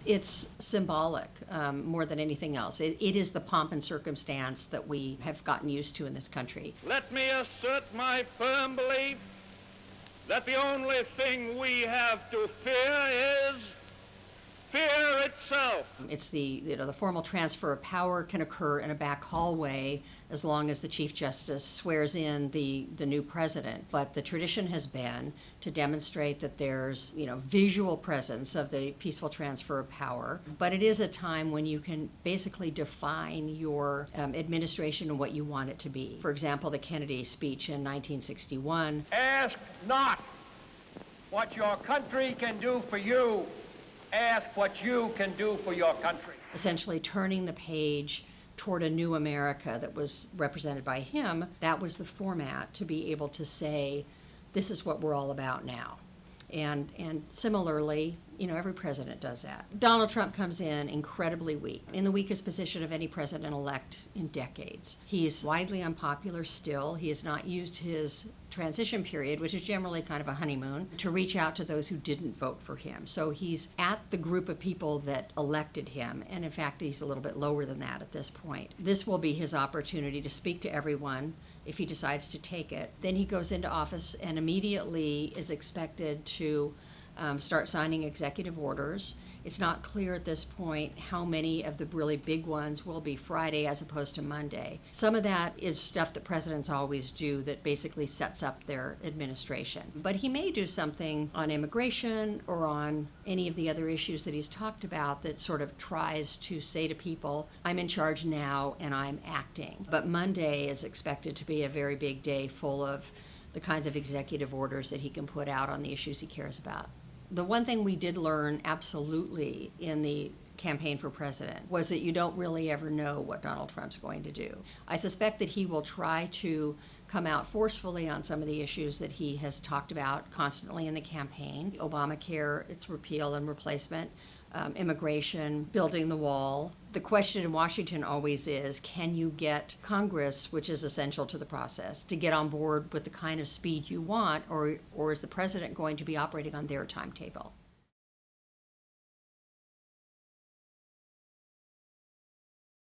It's symbolic more than anything else. It is the pomp and circumstance that we have gotten used to in this country. Let me assert my firm belief that the only thing we have to fear is fear itself. It's the formal transfer of power can occur in a back hallway as long as the Chief Justice swears in the new president. But the tradition has been to demonstrate that there's visual presence of the peaceful transfer of power. But it is a time when you can basically define your administration and what you want it to be. For example, the Kennedy speech in 1961. Ask not what your country can do for you. Ask what you can do for your country. Essentially turning the page toward a new America that was represented by him. That was the format to be able to say, this is what we're all about now. And similarly, every president does that. Donald Trump comes in incredibly weak, in the weakest position of any president-elect in decades. He's widely unpopular still. He has not used his transition period, which is generally kind of a honeymoon, to reach out to those who didn't vote for him. So he's at the group of people that elected him, and in fact, he's a little bit lower than that at this point. This will be his opportunity to speak to everyone if he decides to take it. Then he goes into office and immediately is expected to start signing executive orders. It's not clear at this point how many of the really big ones will be Friday as opposed to Monday. Some of that is stuff that presidents always do that basically sets up their administration. But he may do something on immigration or on any of the other issues that he's talked about that sort of tries to say to people, I'm in charge now and I'm acting. But Monday is expected to be a very big day full of the kinds of executive orders that he can put out on the issues he cares about. The one thing we did learn absolutely in the campaign for president was that you don't really ever know what Donald Trump's going to do. I suspect that he will try to come out forcefully on some of the issues that he has talked about constantly in the campaign. Obamacare, its repeal and replacement, immigration, building the wall. The question in Washington always is, can you get Congress, which is essential to the process, to get on board with the kind of speed you want, or is the president going to be operating on their timetable?